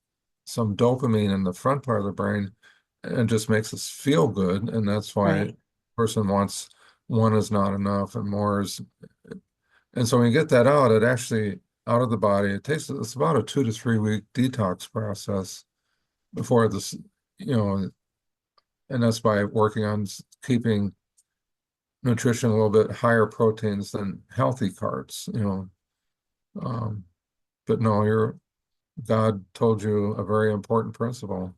[SPEAKER 2] some dopamine in the front part of the brain and just makes us feel good. And that's why a
[SPEAKER 1] Right.
[SPEAKER 2] person wants one is not enough and more is. And so when you get that out, it actually out of the body, it's about a 2 to 3 week detox process before this, you know, and that's by working on keeping nutrition a little bit higher proteins than healthy carbs. Um, but no, God told you a very important principle.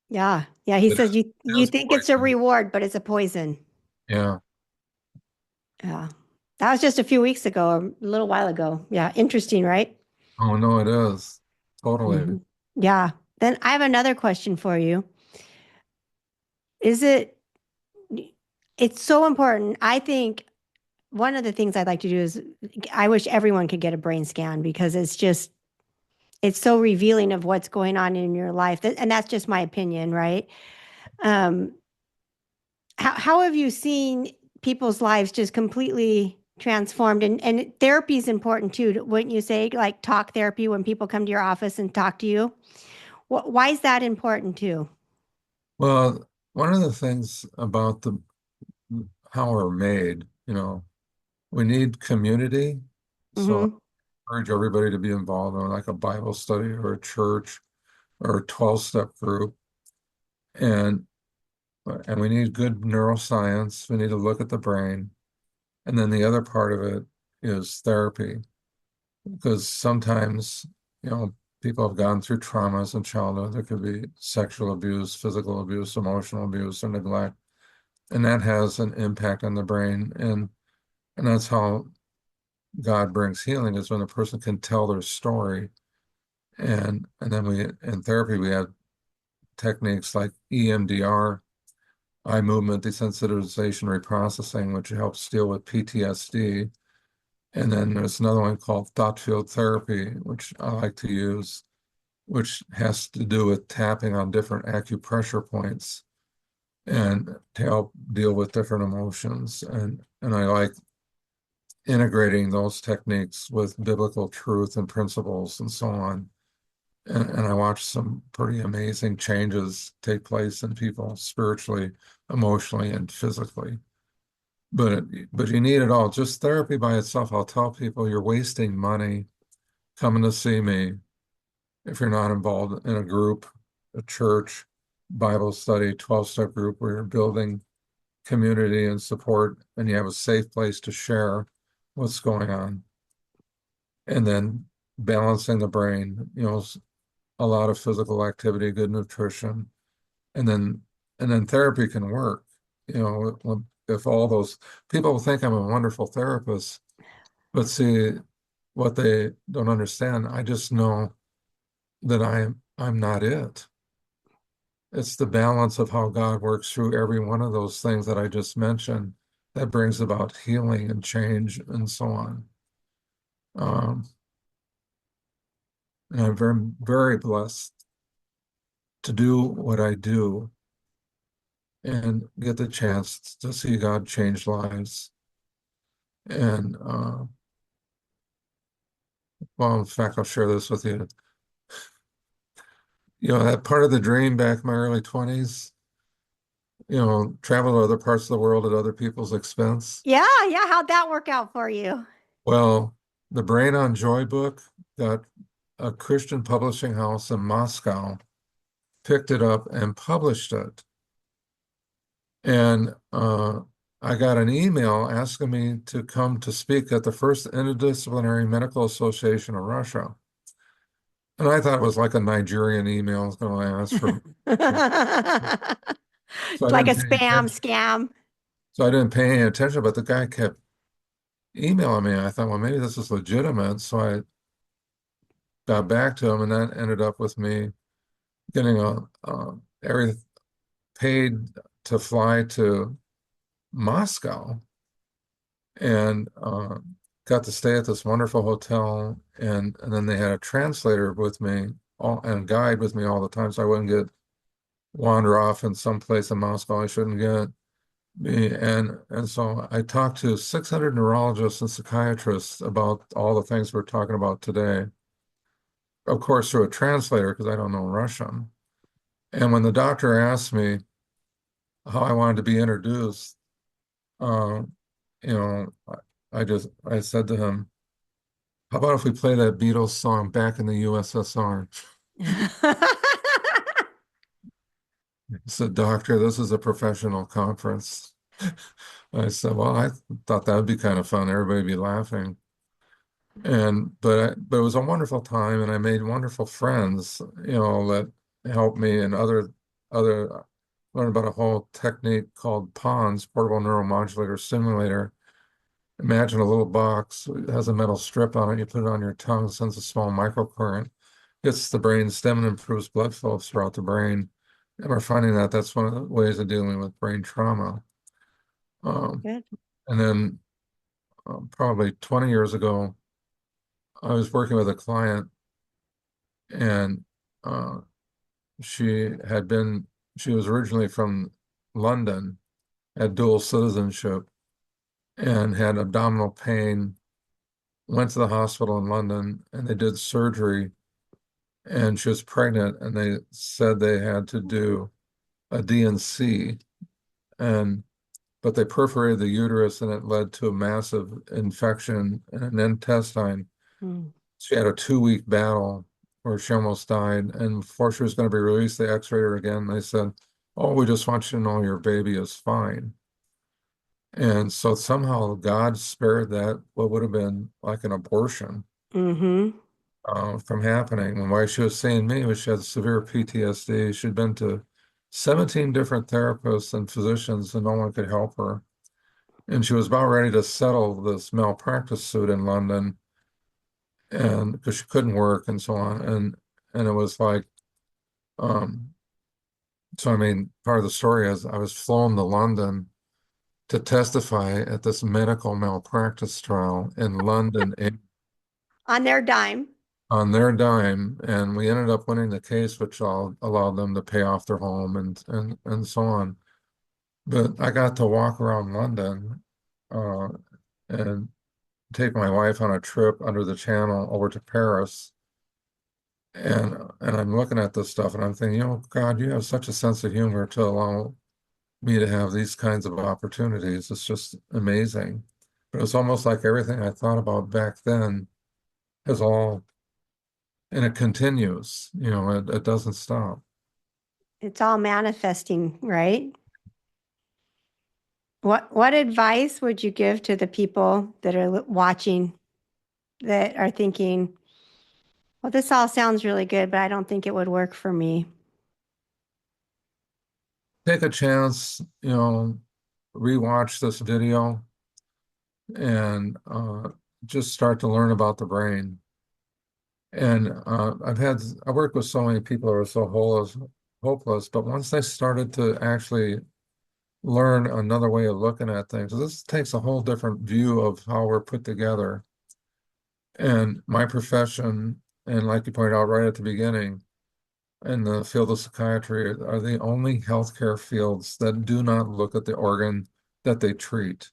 [SPEAKER 1] Yeah. Yeah. He
[SPEAKER 2] It
[SPEAKER 1] says you
[SPEAKER 2] is
[SPEAKER 1] think it's a
[SPEAKER 2] poison.
[SPEAKER 1] reward, but it's a poison.
[SPEAKER 2] Yeah.
[SPEAKER 1] Yeah. That was just a few weeks ago, or a little while ago. Yeah, interesting, right?
[SPEAKER 2] Oh, no, it is.
[SPEAKER 1] Hmm.
[SPEAKER 2] Totally.
[SPEAKER 1] Yeah. Then I have another question for you. Is it, it's so important. I think one of the things I'd like to do is I wish everyone could get a brain scan because it's so revealing of what's going on in your life. And that's just my opinion, right? Um, how have you seen people's lives just completely transformed? And therapy is important too, wouldn't you say? Like talk therapy when people come to your office and talk to you. Why is that important too?
[SPEAKER 2] Well, one of the things about the how we're made, we need community. So I
[SPEAKER 1] Hmm.
[SPEAKER 2] encourage everybody to be involved in like a Bible study or a church or a 12-step group. And and we need good neuroscience. We need to look at the brain. And then the other part of it is therapy, because sometimes, you know, people have gone through traumas in childhood. There could be sexual abuse, physical abuse, emotional abuse, or neglect, and that has an impact on the brain. And that's how God brings healing, is when a person can tell their story. And then we in therapy we have techniques like EMDR, eye movement desensitization reprocessing, which helps deal with PTSD. And then there's another one called thought field therapy, which I like to use, which has to do with tapping on different acupressure points and to help deal with different emotions. And I like integrating those techniques with biblical truth and principles and so on. And I watched some pretty amazing changes take place in people spiritually, emotionally, and physically. But but you need it all. Just therapy by itself, I'll tell people you're wasting money coming to see me if you're not involved in a group, a church, Bible study, 12-step group where you're building community and support and you have a safe place to share what's going on. And then balancing the brain, a lot of physical activity, good nutrition, and then therapy can work. If all those people think I'm a wonderful therapist, but see what they don't understand, I just know that I'm not it. It's the balance of how God works through every one of those things that I just mentioned that brings about healing and change and so on. Um, and I'm very, very blessed to do what I do and get the chance to see God change lives. And well, in fact, I'll share this with you. That part of the dream back in my early 20s, travel to other parts of the world at other people's expense.
[SPEAKER 1] Yeah, yeah. How'd that work out for you?
[SPEAKER 2] Well, the Brain on Joy book got a Christian publishing house in Moscow, picked it up and published it. And I got an email asking me to come to speak at the first Interdisciplinary Medical Association of Russia. And I thought it was like a Nigerian email. I was going to ask for, so I
[SPEAKER 1] Like a
[SPEAKER 2] didn't pay any
[SPEAKER 1] spam
[SPEAKER 2] attention.
[SPEAKER 1] scam.
[SPEAKER 2] So I didn't pay any attention, but the guy kept emailing me. I thought, well, maybe this is legitimate. So I got back to him, and that ended up with me getting every paid to fly to Moscow and got to stay at this wonderful hotel. And then they had a translator with me and guide with me all the time, so I wouldn't wander off in some place in Moscow I shouldn't get. And so I talked to 600 neurologists and psychiatrists about all the things we're talking about today, of course, through a translator because I don't know Russian. And when the doctor asked me how I wanted to be introduced, uh, you know, I said to him, "How about if we play that Beatles song Back in the USSR?" He said, "Doctor, this is a professional conference." I said, "Well, I thought that would be kind of fun. Everybody be laughing." But it was a wonderful time, and I made wonderful friends, that helped me and other learn about a whole technique called PONS, portable neuromodulator stimulator, Imagine a little box, it has a metal strip on it, you put it on your tongue, sends a small microcurrent, hits the brain stem and improves blood flow throughout the brain. And we're finding that that's one of the ways of dealing with brain trauma. Um,
[SPEAKER 1] Good.
[SPEAKER 2] and then probably 20 years ago, I was working with a client and uh, she had been, she was originally from London, had dual citizenship, and had abdominal pain, went to the hospital in London, and they did surgery, and she was pregnant, and they said they had to do a D&C, and but they perforated the uterus, and it led to a massive infection in an intestine.
[SPEAKER 1] Mm.
[SPEAKER 2] She had a 2-week battle where she almost died, and before she was going to be released, they x-rayed her again. They said, "Oh, we just want you to know your baby is fine." And so somehow God spared that, what would have been like an abortion,
[SPEAKER 1] Mm-hmm.
[SPEAKER 2] from happening. And why she was seeing me was she had severe PTSD. She'd been to 17 different therapists and physicians, and no one could help her. And she was about ready to settle this malpractice suit in London, and because she couldn't work and so on. And it was like, um, so I mean, part of the story is I was flown to London to testify at this medical malpractice trial in London,
[SPEAKER 1] On their dime.
[SPEAKER 2] on their dime, and we ended up winning the case, which allowed them to pay off their home and so on. But I got to walk around London uh, and take my wife on a trip under the channel over to Paris. And I'm looking at this stuff and I'm thinking, God, you have such a sense of humor to allow me to have these kinds of opportunities. It's just amazing. But it's almost like everything I thought about back then has all, and it continues, it doesn't stop.
[SPEAKER 1] It's all manifesting, right? What advice would you give to the people that are watching that are thinking, well, this all sounds really good, but I don't think it would work for me?
[SPEAKER 2] Take a chance, rewatch this video and just start to learn about the brain. And I worked with so many people who are so hopeless, but once they started to actually learn another way of looking at things, this takes a whole different view of how we're put together. And my profession, and like you pointed out right at the beginning, in the field of psychiatry are the only healthcare fields that do not look at the organ that they treat.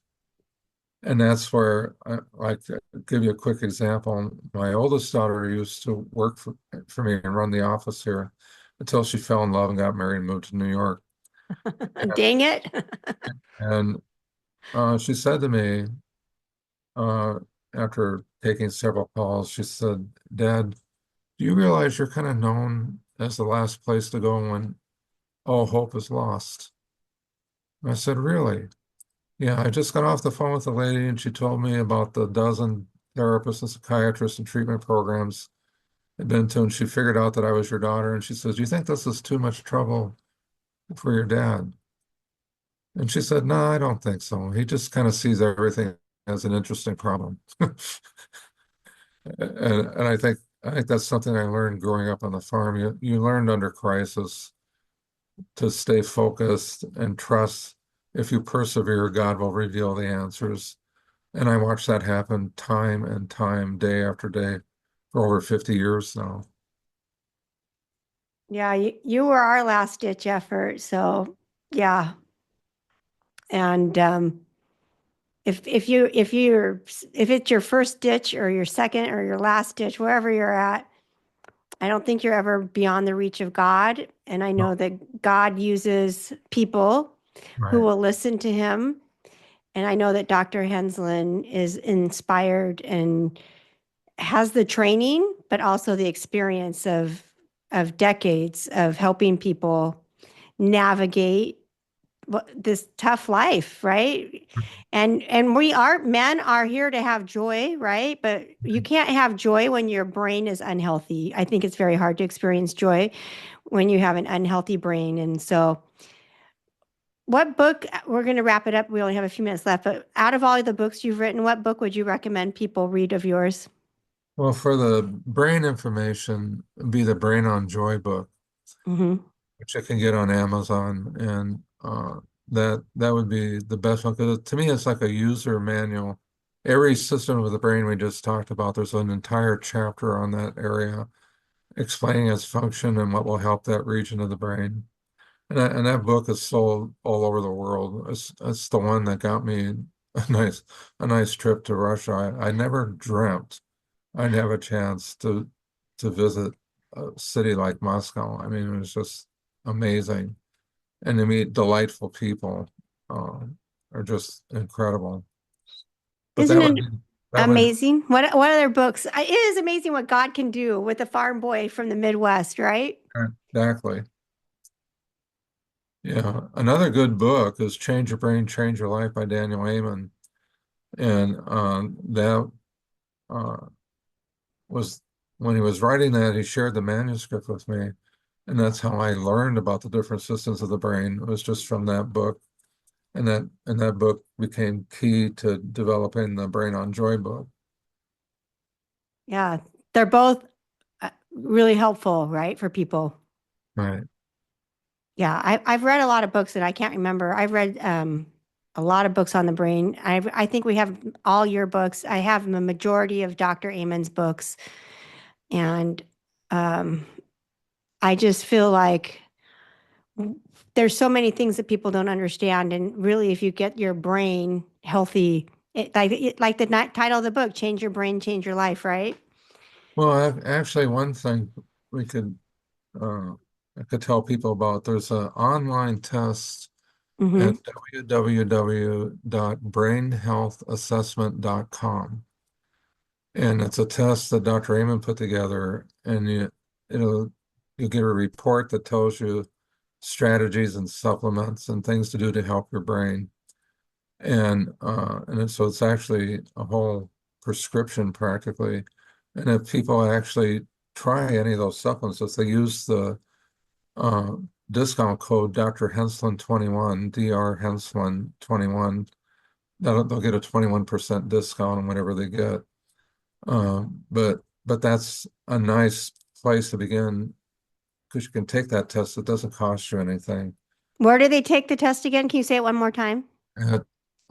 [SPEAKER 2] And that's where I give you a quick example. My oldest daughter used to work for me and run the office here until she fell in love and got married and moved to New York.
[SPEAKER 1] Dang it.
[SPEAKER 2] And she said to me, uh, after taking several calls, she said, "Dad, do you realize you're kind of known as the last place to go when all hope is lost?" I said, "Really?" "Yeah, I just got off the phone with a lady and she told me about the dozen therapists and psychiatrists and treatment programs I'd been to, and she figured out that I was your daughter. And she says, "Do you think this is too much trouble for your dad?" And she said, "No, I don't think so. He just kind of sees everything as an interesting problem." And I think that's something I learned growing up on the farm. You learned under crisis to stay focused and trust. If you persevere, God will reveal the answers. And I watched that happen time and time, day after day, for over 50 years now.
[SPEAKER 1] Yeah, you were our last ditch effort. So yeah. And if it's your first ditch or your second or your last ditch, wherever you're at, I don't think you're ever beyond the reach of God. And I know that God uses people who
[SPEAKER 2] Right.
[SPEAKER 1] will listen to him. And I know that Dr. Henslin is inspired and has the training, but also the experience of decades of helping people navigate this tough life, right? And men are here to have joy, right? But you can't have joy when your brain is unhealthy. I think it's very hard to experience joy when you have an unhealthy brain. And so what book, we're going to wrap it up. We only have a few minutes left, but out of all the books you've written, what book would you recommend people read of yours?
[SPEAKER 2] Well, for the brain information, be the Brain on Joy book,
[SPEAKER 1] Hmm.
[SPEAKER 2] which you can get on Amazon, and that would be the best one because to me it's like a user manual. Every system of the brain we just talked about, there's an entire chapter on that area explaining its function and what will help that region of the brain. And that book is sold all over the world. It's the one that got me a nice trip to Russia. I never dreamt I'd have a chance to visit a city like Moscow. I mean, it was just amazing. And to meet delightful people are just incredible. But
[SPEAKER 1] Isn't it
[SPEAKER 2] that would
[SPEAKER 1] amazing? What other books? It is amazing what God can do with a farm boy from the Midwest, right?
[SPEAKER 2] exactly. Yeah. Another good book is Change Your Brain, Change Your Life by Daniel Amen. And that uh, was when he was writing that, he shared the manuscript with me. And that's how I learned about the different systems of the brain. It was just from that book. And that book became key to developing the Brain on Joy book.
[SPEAKER 1] Yeah, they're both really helpful, right, for people.
[SPEAKER 2] Right.
[SPEAKER 1] Yeah, I've read a lot of books that I can't remember. I've read a lot of books on the brain. I think we have all your books. I have the majority of Dr. Amen's books, and um, I just feel like there's so many things that people don't understand. And really, if you get your brain healthy, like the title of the book, "Change Your Brain, Change Your Life," right?
[SPEAKER 2] Well, actually, one thing we uh, I could tell people about, there's an online test
[SPEAKER 1] Mm-hmm.
[SPEAKER 2] at www.brainhealthassessment.com. And it's a test that Dr. Amen put together, and it'll you'll get a report that tells you strategies and supplements and things to do to help your brain. So it's actually a whole prescription practically. And if people actually try any of those supplements, if they use the uh, discount code Dr. Henslin 21, Dr. Henslin 21, they'll get a 21% discount on whatever they get. But that's a nice place to begin because you can take that test. It doesn't cost you anything
[SPEAKER 1] Where do they take the test again? Can you say it one more time?
[SPEAKER 2] at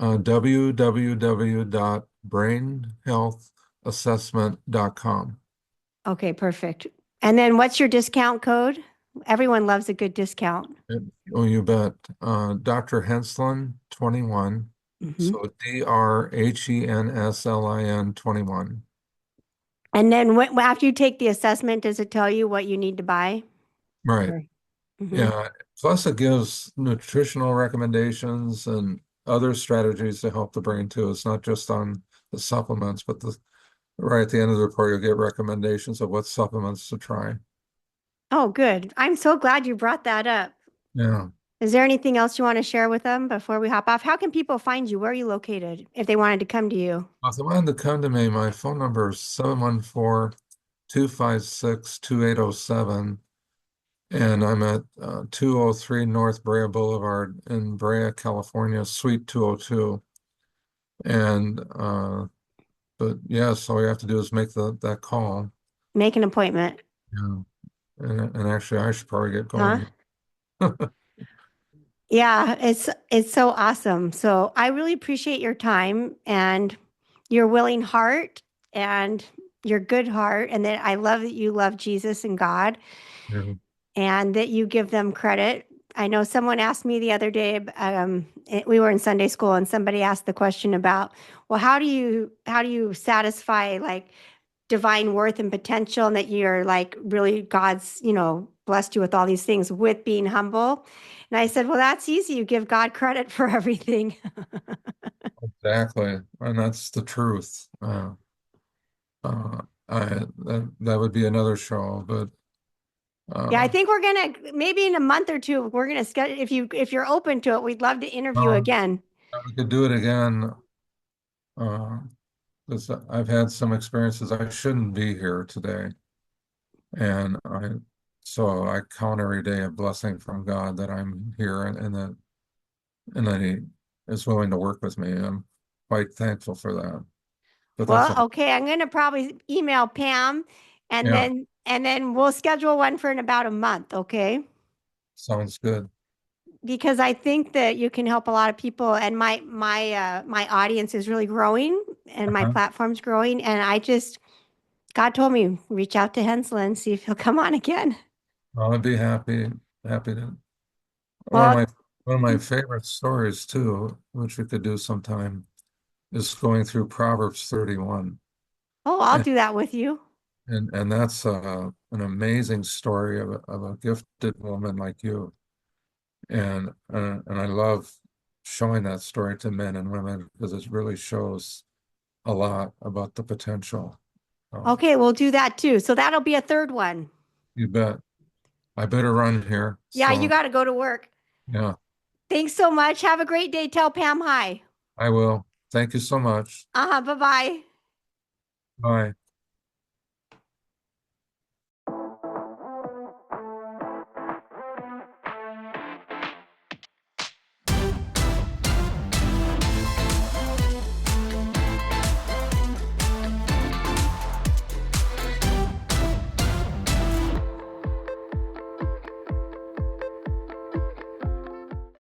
[SPEAKER 2] www.brainhealthassessment.com.
[SPEAKER 1] Okay, perfect. And then what's your discount code? Everyone loves a good discount.
[SPEAKER 2] Oh, you bet. Dr. Henslin 21.
[SPEAKER 1] Hmm.
[SPEAKER 2] So DRHENSLIN 21.
[SPEAKER 1] And then after you take the assessment, does it tell you what you need to buy?
[SPEAKER 2] Right.
[SPEAKER 1] Or, hmm.
[SPEAKER 2] Yeah. Plus, it gives nutritional recommendations and other strategies to help the brain too. It's not just on the supplements, but right at the end of the report, you'll get recommendations of what supplements to try.
[SPEAKER 1] Oh, good. I'm so glad you brought that up.
[SPEAKER 2] Yeah.
[SPEAKER 1] Is there anything else you want to share with them before we hop off? How can people find you? Where are you located if they wanted to come to you?
[SPEAKER 2] If they wanted to come to me, my phone number is 714-256-2807. And I'm at 203 North Brea Boulevard in Brea, California, Suite 202. And but yes, all you have to do is make that call.
[SPEAKER 1] Make an appointment.
[SPEAKER 2] Yeah. And actually I should probably get
[SPEAKER 1] Huh?
[SPEAKER 2] going.
[SPEAKER 1] Yeah, it's so awesome. So I really appreciate your time and your willing heart and your good heart, and that I love that you love Jesus and God
[SPEAKER 2] Yeah.
[SPEAKER 1] and that you give them credit. I know someone asked me the other day, we were in Sunday school and somebody asked the question about, well, how do you satisfy like divine worth and potential and that you're like really God's, blessed you with all these things with being humble. And I said, well, that's easy. You give God credit for everything.
[SPEAKER 2] Exactly. And that's the truth. That would be another show, but
[SPEAKER 1] Yeah, I
[SPEAKER 2] uh,
[SPEAKER 1] think we're gonna maybe in a month or two, we're gonna schedule if you're open to it, we'd love to interview
[SPEAKER 2] uh,
[SPEAKER 1] again.
[SPEAKER 2] we could do it again. Uh, because I've had some experiences I shouldn't be here today. And so I count every day a blessing from God that I'm here and that and that he is willing to work with me. I'm quite thankful for that. But that's
[SPEAKER 1] Well,
[SPEAKER 2] a
[SPEAKER 1] okay, I'm going to probably email Pam
[SPEAKER 2] yeah,
[SPEAKER 1] and then we'll schedule one for in about a month, okay?
[SPEAKER 2] sounds good.
[SPEAKER 1] Because I think that you can help a lot of people and my audience is really growing and my
[SPEAKER 2] Uh-huh.
[SPEAKER 1] platform's growing and God told me reach out to Henslin, see if he'll come on again.
[SPEAKER 2] I'd be happy to. One of
[SPEAKER 1] Well,
[SPEAKER 2] my one of my favorite stories too, which we could do sometime, is going through Proverbs 31.
[SPEAKER 1] oh, I'll
[SPEAKER 2] And
[SPEAKER 1] do that with you.
[SPEAKER 2] that's an amazing story of a gifted woman like you. And I love showing that story to men and women because it really shows a lot about the potential. Um,
[SPEAKER 1] Okay, we'll do that too. So that'll be a third one.
[SPEAKER 2] you bet. I better run here.
[SPEAKER 1] Yeah, you
[SPEAKER 2] So
[SPEAKER 1] got to go to work.
[SPEAKER 2] yeah,
[SPEAKER 1] Thanks so much. Have a great day. Tell Pam hi.
[SPEAKER 2] I will. Thank you so much.
[SPEAKER 1] Bye-bye.
[SPEAKER 2] Bye.